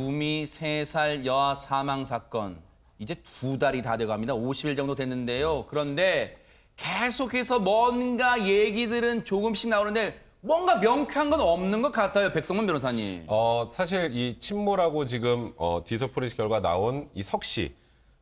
구미 3살 여아 사망 사건. 이제 2달이 다 돼갑니다. 50일 정도 됐는데요. 그런데 계속해서 뭔가 얘기들은 조금씩 나오는데 뭔가 명쾌한 건 없는 것 같아요. 백성문 변호사님. 사실 이 친모라고 지금 디지털 포렌식 결과 나온 이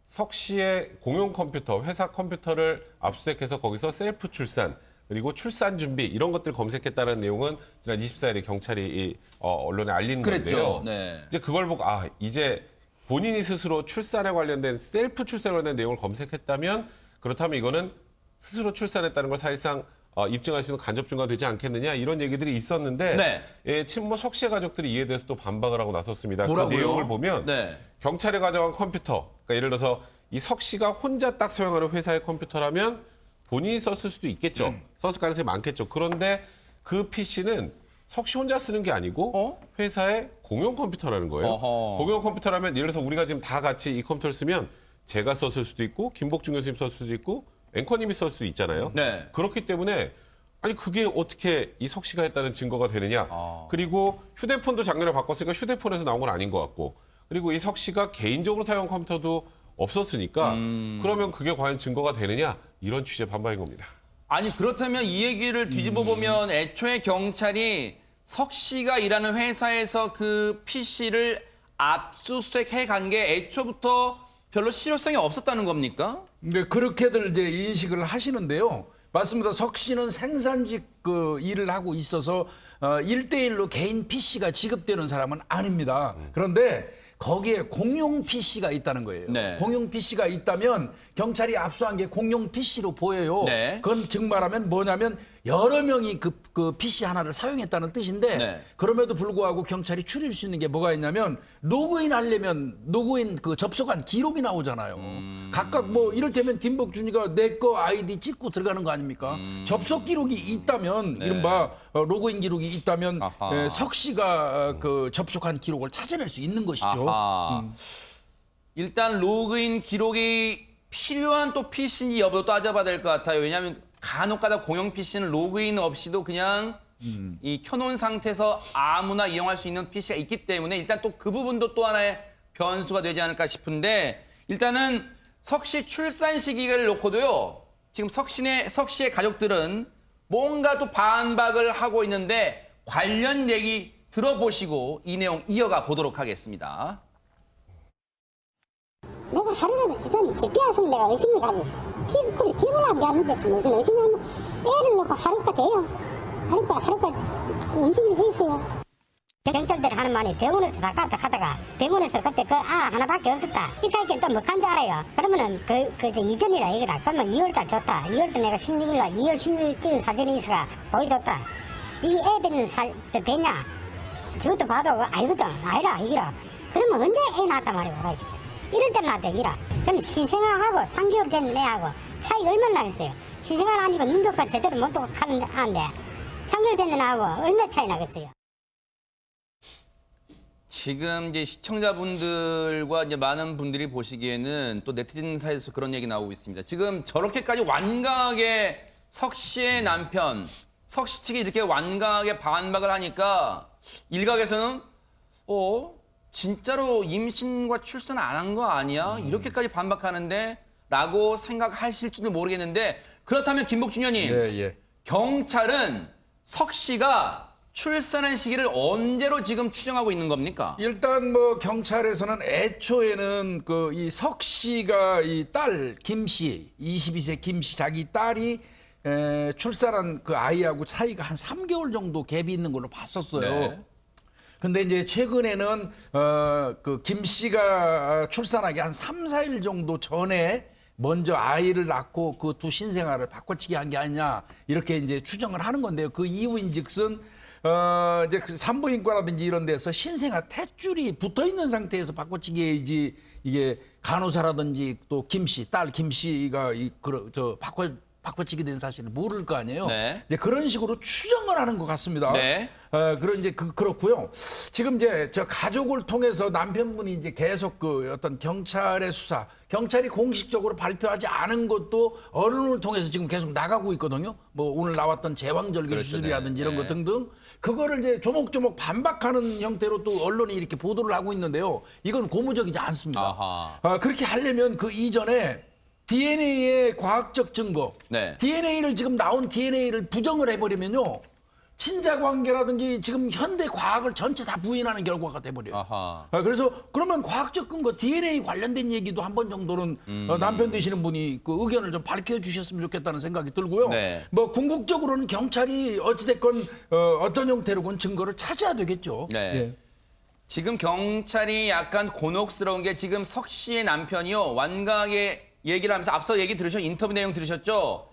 석 씨의 공용 컴퓨터, 회사 컴퓨터를 압수수색해서 거기서 셀프 출산, 그리고 출산 준비 이런 것들 검색했다는 내용은 지난 24일에 경찰이 언론에 알린 건데요. 네. 이제 그걸 보고 이제 본인이 스스로 출산에 관련된 셀프 출산에 관련된 내용을 검색했다면 그렇다면 이거는 스스로 출산했다는 걸 사실상 입증할 수 있는 간접 증거가 되지 않겠느냐 이런 얘기들이 있었는데 네. 친모 석 씨의 가족들이 이에 대해서 또 반박을 하고 나섰습니다. 뭐라고요? 그 내용을 보면 네. 경찰에 가져간 컴퓨터, 그러니까 예를 들어서 이 석 씨가 혼자 딱 사용하는 회사의 컴퓨터라면 본인이 썼을 수도 있겠죠. 썼을 가능성이 많겠죠. 그런데 그 PC는 석 씨 혼자 쓰는 게 아니고 회사의 공용 컴퓨터라는 거예요. 어허. 공용 컴퓨터라면 예를 들어서 우리가 지금 다 같이 이 컴퓨터를 쓰면 제가 썼을 수도 있고 김복중 교수님 썼을 수도 있고 앵커님이 썼을 수도 있잖아요. 네. 그렇기 때문에 아니 그게 어떻게 이 석 씨가 했다는 증거가 되느냐. 그리고 휴대폰도 작년에 바꿨으니까 휴대폰에서 나온 건 아닌 것 같고 그리고 이 석 씨가 개인적으로 사용한 컴퓨터도 없었으니까 그러면 그게 과연 증거가 되느냐 이런 취지의 반박인 겁니다. 아니 그렇다면 이 얘기를 뒤집어 보면 애초에 경찰이 석 씨가 일하는 회사에서 그 PC를 압수수색해 간 게 애초부터 별로 실효성이 없었다는 겁니까? 네, 그렇게들 이제 인식을 하시는데요. 맞습니다. 석 씨는 생산직 그 일을 하고 있어서 1대1로 개인 PC가 지급되는 사람은 아닙니다. 그런데 거기에 공용 PC가 있다는 거예요. 네. 공용 PC가 있다면 경찰이 압수한 게 공용 PC로 보여요. 네. 그건 즉 말하면 뭐냐면 여러 명이 그 PC 하나를 사용했다는 뜻인데 네. 그럼에도 불구하고 경찰이 추릴 수 있는 게 뭐가 있냐면 로그인 하려면 로그인 그 접속한 기록이 나오잖아요. 각각 뭐 이를테면 김복준이가 내 거 아이디 찍고 들어가는 거 아닙니까? 접속 기록이 있다면 네. 이른바 로그인 기록이 있다면 아하. 석 씨가 그 접속한 기록을 찾아낼 수 있는 것이죠. 아하. 일단 로그인 기록이 필요한 또 PC인지 여부도 따져봐야 될 것 같아요. 왜냐하면 간혹가다 공용 PC는 로그인 없이도 그냥 이 켜놓은 상태에서 아무나 이용할 수 있는 PC가 있기 때문에 일단 또 그 부분도 또 하나의 변수가 되지 않을까 싶은데 일단은 석 씨 출산 시기를 놓고도요. 지금 석 씨의 가족들은 뭔가 또 반박을 하고 있는데 관련 얘기 들어보시고 이 내용 이어가 보도록 하겠습니다. 내가 하루라도 집에 왔으면 내가 의심을 가지. 기분 나게 하는데 무슨 의심을 하면 애를 놓고 하루가 돼요. 하루가 움직일 수 있어요. 경찰들이 하는 말이 병원에서 바꿨다 하다가 병원에서 그때 그 하나밖에 없었다. 이까지 또 뭐한 줄 알아요. 그러면은 그 이전이라 이거라. 그러면 2월달 줬다. 2월달 내가 16일날 2월 16일 찍은 사진이 있어가 보여줬다. 이 애들은 배냐? 그것도 봐도 아니거든. 아니라 이거라. 그러면 언제 애 낳았단 말이야. 이럴 때 낳았다 이거라. 그럼 신생아하고 3개월 된 애하고 차이 얼마나 나겠어요. 신생아는 아니고 눈도 제대로 못 뜨고 하는데 3개월 된 애하고 얼마 차이 나겠어요. 지금 이제 시청자분들과 이제 많은 분들이 보시기에는 또 네티즌 사이에서 그런 얘기 나오고 있습니다. 지금 저렇게까지 완강하게 석 씨의 남편, 석 씨 측이 이렇게 완강하게 반박을 하니까 일각에서는 진짜로 임신과 출산 안 한 거 아니야? 이렇게까지 반박하는데 라고 생각하실지도 모르겠는데 그렇다면 김복준 의원님, 예. 경찰은 석 씨가 출산한 시기를 언제로 지금 추정하고 있는 겁니까? 일단 뭐 경찰에서는 애초에는 그 이 석 씨가 이 딸 김 씨, 22세 김 씨 자기 딸이 출산한 그 아이하고 차이가 한 3개월 정도 갭이 있는 걸로 봤었어요. 네. 근데 이제 최근에는 그 김 씨가 출산하기 한 3, 4일 정도 전에 먼저 아이를 낳고 그 두 신생아를 바꿔치기 한 게 아니냐 이렇게 이제 추정을 하는 건데요. 그 이유인즉슨 이제 그 산부인과라든지 이런 데서 신생아 탯줄이 붙어 있는 상태에서 바꿔치기 해야지 이게 간호사라든지 또 김 씨, 딸 김 씨가 바꿔 바꿔치기 된 사실을 모를 거 아니에요. 네. 이제 그런 식으로 추정을 하는 것 같습니다. 네. 그런 이제 그렇고요. 지금 이제 저 가족을 통해서 남편분이 이제 계속 그 어떤 경찰의 수사, 경찰이 공식적으로 발표하지 않은 것도 언론을 통해서 지금 계속 나가고 있거든요. 뭐 오늘 나왔던 제왕절개 그렇죠. 수술이라든지 네. 이런 것 등등. 그거를 이제 조목조목 반박하는 형태로 또 언론이 이렇게 보도를 하고 있는데요. 이건 고무적이지 않습니다. 아하. 그렇게 하려면 그 이전에 DNA의 과학적 증거, 네. DNA를 지금 나온 DNA를 부정을 해버리면요. 친자 관계라든지 지금 현대 과학을 전체 다 부인하는 결과가 돼버려요. 아하. 그래서 그러면 과학적 근거 DNA 관련된 얘기도 한 번 정도는 남편 되시는 분이 그 의견을 좀 밝혀주셨으면 좋겠다는 생각이 들고요. 네. 뭐 궁극적으로는 경찰이 어찌됐건 어떤 형태로건 증거를 찾아야 되겠죠. 네. 예. 지금 경찰이 약간 곤혹스러운 게 지금 석 씨의 남편이요. 완강하게 얘기를 하면서 앞서 얘기 들으셨죠? 인터뷰 내용 들으셨죠?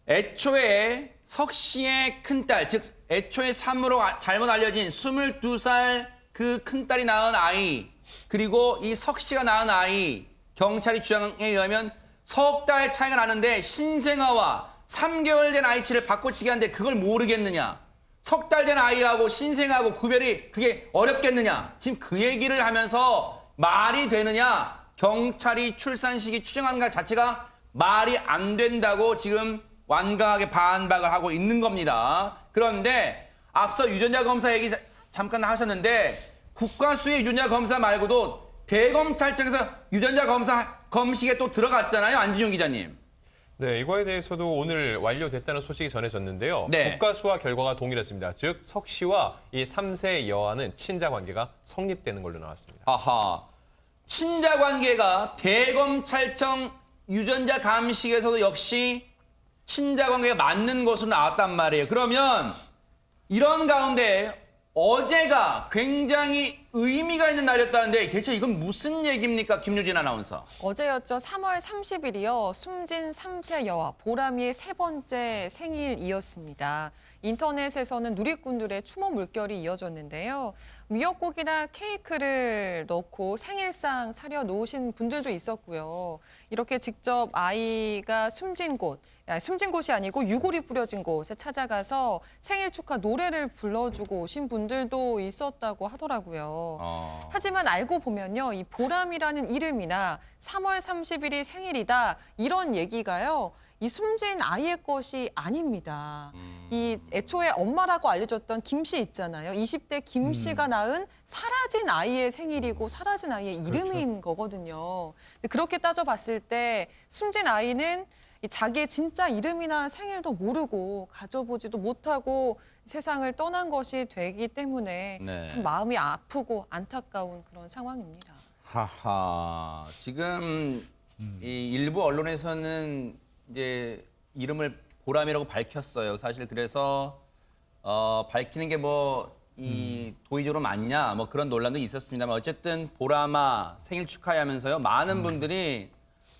애초에 석 씨의 큰딸, 즉 애초에 산모로 잘못 알려진 22살 그 큰딸이 낳은 아이, 그리고 이 석 씨가 낳은 아이, 경찰이 주장에 의하면 석 달 차이가 나는데 신생아와 3개월 된 아이치를 바꿔치기 하는데 그걸 모르겠느냐? 석 달 된 아이하고 신생아하고 구별이 그게 어렵겠느냐? 지금 그 얘기를 하면서 말이 되느냐? 경찰이 출산 시기 추정하는 것 자체가 말이 안 된다고 지금 완강하게 반박을 하고 있는 겁니다. 그런데 앞서 유전자 검사 얘기 잠깐 하셨는데 국가수의 유전자 검사 말고도 대검찰청에서 유전자 검사 검식에 또 들어갔잖아요. 안진용 기자님. 네, 이거에 대해서도 오늘 완료됐다는 소식이 전해졌는데요. 네. 국가수와 결과가 동일했습니다. 즉, 석 씨와 이 3세 여아는 친자 관계가 성립되는 걸로 나왔습니다. 아하. 친자 관계가 대검찰청 유전자 감식에서도 역시 친자 관계가 맞는 것으로 나왔단 말이에요. 그러면 이런 가운데 어제가 굉장히 의미가 있는 날이었다는데 대체 이건 무슨 얘기입니까? 김유진 아나운서. 어제였죠. 3월 30일이요. 숨진 3세 여아 보람이의 세 번째 생일이었습니다. 인터넷에서는 누리꾼들의 추모 물결이 이어졌는데요. 미역국이나 케이크를 넣고 생일상 차려 놓으신 분들도 있었고요. 이렇게 직접 아이가 숨진 곳이 아니고 유골이 뿌려진 곳에 찾아가서 생일 축하 노래를 불러주고 오신 분들도 있었다고 하더라고요. 하지만 알고 보면요, 이 보람이라는 이름이나 3월 30일이 생일이다 이런 얘기가요, 이 숨진 아이의 것이 아닙니다. 이 애초에 엄마라고 알려졌던 김 씨 있잖아요. 20대 김 씨가 낳은 사라진 아이의 생일이고 사라진 아이의 이름인 거거든요. 근데 그렇게 따져봤을 때 숨진 아이는 이 자기의 진짜 이름이나 생일도 모르고 가져보지도 못하고 세상을 떠난 것이 되기 때문에 네. 참 마음이 아프고 안타까운 그런 상황입니다. 하하. 지금 이 일부 언론에서는 이제 이름을 보람이라고 밝혔어요. 사실 그래서 밝히는 게 뭐 이 도의적으로 맞냐 뭐 그런 논란도 있었습니다만 어쨌든 보람아 생일 축하하면서요. 많은 분들이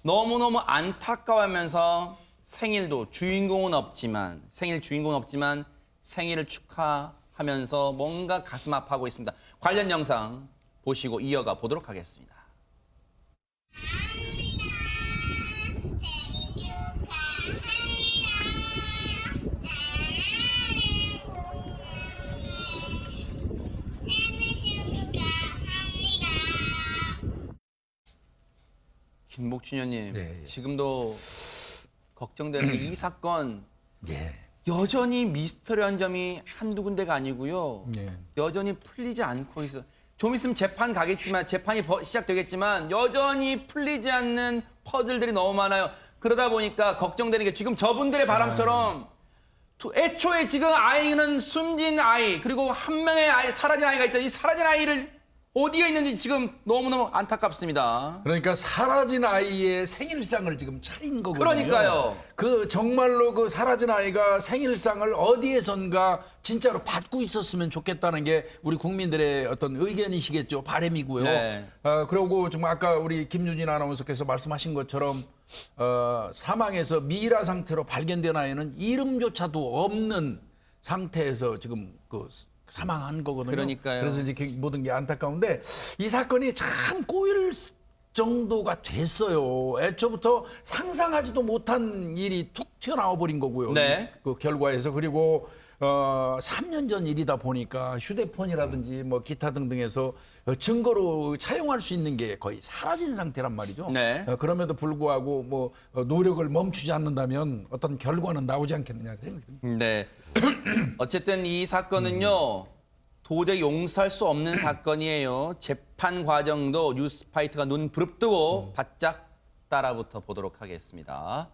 너무너무 안타까워하면서 생일 주인공은 없지만 생일을 축하하면서 뭔가 가슴 아파하고 있습니다. 관련 영상 보시고 이어가 보도록 하겠습니다. 김복춘 의원님, 네. 지금도 걱정되는 게 이 사건 예. 여전히 미스터리한 점이 한두 군데가 아니고요. 예. 여전히 풀리지 않고 있어요. 좀 있으면 재판 가겠지만 재판이 시작되겠지만 여전히 풀리지 않는 퍼즐들이 너무 많아요. 그러다 보니까 걱정되는 게 지금 저분들의 바람처럼 애초에 지금 아이는 숨진 아이 그리고 한 명의 아이 사라진 아이가 있잖아요. 이 사라진 아이를 어디에 있는지 지금 너무너무 안타깝습니다. 그러니까 사라진 아이의 생일상을 지금 차린 거거든요. 그러니까요. 그 정말로 그 사라진 아이가 생일상을 어디에선가 진짜로 받고 있었으면 좋겠다는 게 우리 국민들의 어떤 의견이시겠죠. 바람이고요. 네. 그리고 좀 아까 우리 김유진 아나운서께서 말씀하신 것처럼 사망해서 미라 상태로 발견된 아이는 이름조차도 없는 상태에서 지금 그 사망한 거거든요. 그러니까요. 그래서 이제 모든 게 안타까운데 이 사건이 참 꼬일 정도가 됐어요. 애초부터 상상하지도 못한 일이 툭 튀어나와 버린 거고요. 네. 그 결과에서. 그리고 3년 전 일이다 보니까 휴대폰이라든지 뭐 기타 등등에서 증거로 차용할 수 있는 게 거의 사라진 상태란 말이죠. 네. 그럼에도 불구하고 뭐 노력을 멈추지 않는다면 어떤 결과는 나오지 않겠느냐 생각됩니다. 네. 어쨌든 이 사건은요. 도저히 용서할 수 없는 사건이에요. 재판 과정도 뉴스파이터가 눈 부릅뜨고 바짝 따라붙어 보도록 하겠습니다.